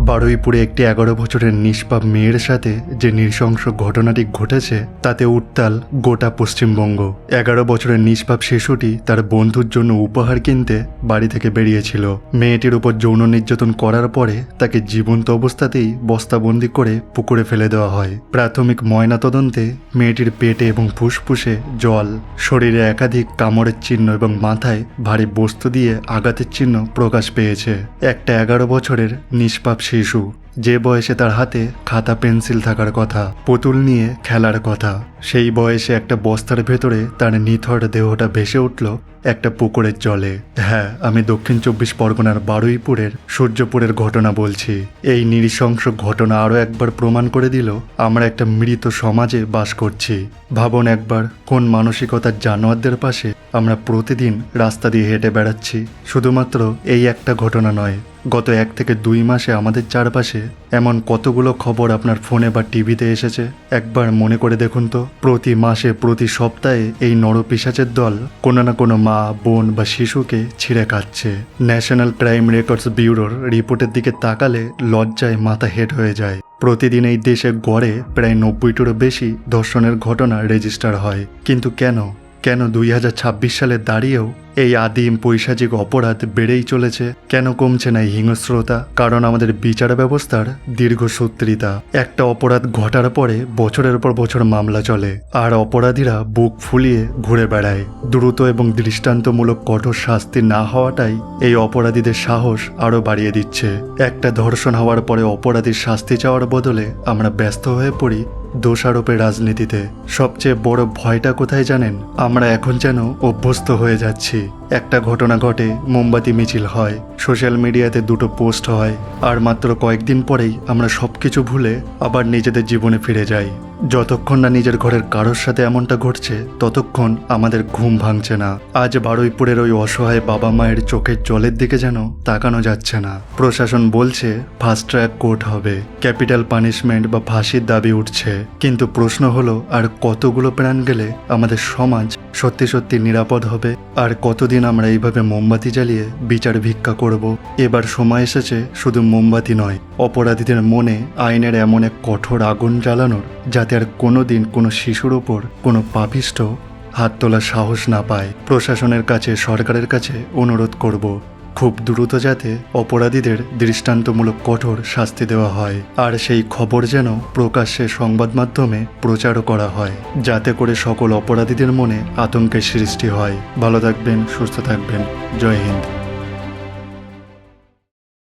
বারুইপুরে একটি 11 বছরের নিষ্পাপ মেয়ের সাথে যে নৃশংস ঘটনাটি ঘটেছে তাতে উত্তাল গোটা পশ্চিমবঙ্গ। 11 বছরের নিষ্পাপ শিশুটি তার বন্ধুর জন্য উপহার কিনতে বাড়ি থেকে বেরিয়েছিল। মেয়েটির উপর যৌন নির্যাতন করার পরে তাকে জীবন্ত অবস্থাতেই বস্তাবন্দি করে পুকুরে ফেলে দেওয়া হয়। প্রাথমিক ময়নাতদন্তে মেয়েটির পেটে এবং ফুসফুসে জল, শরীরে একাধিক কামড়ের চিহ্ন এবং মাথায় ভারী বস্তু দিয়ে আঘাতের চিহ্ন প্রকাশ পেয়েছে। একটা 11 বছরের নিষ্পাপ শিশু, যে বয়সে তার হাতে খাতা পেন্সিল থাকার কথা, পুতুল নিয়ে খেলার কথা, সেই বয়সে একটা বস্তার ভেতরে তার নিথর দেহটা ভেসে উঠল একটা পুকুরের জলে। হ্যাঁ, আমি দক্ষিণ 24 পরগনার বারুইপুরের সূর্যপুরের ঘটনা বলছি। এই নৃশংস ঘটনা আরও একবার প্রমাণ করে দিল আমরা একটা মৃত সমাজে বাস করছি। ভাবুন একবার, কোন মানসিকতার জানোয়ারদের পাশে আমরা প্রতিদিন রাস্তা দিয়ে হেঁটে বেড়াচ্ছি। শুধুমাত্র এই একটা ঘটনা নয়, গত 1 থেকে 2 মাসে আমাদের চারপাশে এমন কতগুলো খবর আপনার ফোনে বা টিভিতে এসেছে একবার মনে করে দেখুন তো। প্রতি মাসে, প্রতি সপ্তাহে এই নরপিশাচের দল কোনো না কোনো মা, বোন বা শিশুকে ছিঁড়ে খাচ্ছে। ন্যাশনাল ক্রাইম রেকর্ডস ব্যুরোর রিপোর্টের দিকে তাকালে লজ্জায় মাথা হেট হয়ে যায়। প্রতিদিন এই দেশে গড়ে প্রায় 90টিরও বেশি ধর্ষণের ঘটনা রেজিস্টার হয়। কিন্তু কেন 2026 সালে দাঁড়িয়েও এই আদিম পৈশাচিক অপরাধ বেড়েই চলেছে? কেন কমছে না এই হিংস্রতা? কারণ আমাদের বিচার ব্যবস্থার দীর্ঘসূত্রিতা। একটা অপরাধ ঘটার পরে বছরের পর বছর মামলা চলে, আর অপরাধীরা বুক ফুলিয়ে ঘুরে বেড়ায়। দ্রুত এবং দৃষ্টান্তমূলক কঠোর শাস্তি না হওয়াটাই এই অপরাধীদের সাহস আরও বাড়িয়ে দিচ্ছে। একটা ধর্ষণ হওয়ার পরে অপরাধীর শাস্তি চাওয়ার বদলে আমরা ব্যস্ত হয়ে পড়ি দোষারোপের রাজনীতিতে। সবচেয়ে বড় ভয়টা কোথায় জানেন? আমরা এখন যেন অভ্যস্ত হয়ে যাচ্ছি। একটা ঘটনা ঘটে, মোমবাতি মিছিল হয়, সোশ্যাল মিডিয়াতে 2টো পোস্ট হয়, আর মাত্র কয়েকদিন পরেই আমরা সবকিছু ভুলে আবার নিজেদের জীবনে ফিরে যাই। যতক্ষণ না নিজের ঘরের কারোর সাথে এমনটা ঘটছে ততক্ষণ আমাদের ঘুম ভাঙছে না। আজ বারুইপুরের ওই অসহায় বাবা মায়ের চোখের জলের দিকে যেন তাকানো যাচ্ছে না। প্রশাসন বলছে ফাস্ট ট্র্যাক কোর্ট হবে, ক্যাপিটাল পানিশমেন্ট বা ফাঁসির দাবি উঠছে। কিন্তু প্রশ্ন হলো, আর কতগুলো প্রাণ গেলে আমাদের সমাজ সত্যি সত্যি নিরাপদ হবে? আর কতদিন আমরা এইভাবে মোমবাতি জ্বালিয়ে বিচার ভিক্ষা করব? এবার সময় এসেছে শুধু মোমবাতি নয়, অপরাধীদের মনে আইনের এমন এক কঠোর আগুন জ্বালানোর যাতে আর কোনোদিন কোনো শিশুর ওপর কোনো পাপিষ্ঠ হাত তোলার সাহস না পায়। প্রশাসনের কাছে, সরকারের কাছে অনুরোধ করব, খুব দ্রুত যাতে অপরাধীদের দৃষ্টান্তমূলক কঠোর শাস্তি দেওয়া হয়, আর সেই খবর যেন প্রকাশ্যে সংবাদ মাধ্যমে প্রচারও করা হয়, যাতে করে সকল অপরাধীদের মনে আতঙ্কের সৃষ্টি হয়। ভালো থাকবেন, সুস্থ থাকবেন। জয় হিন্দ।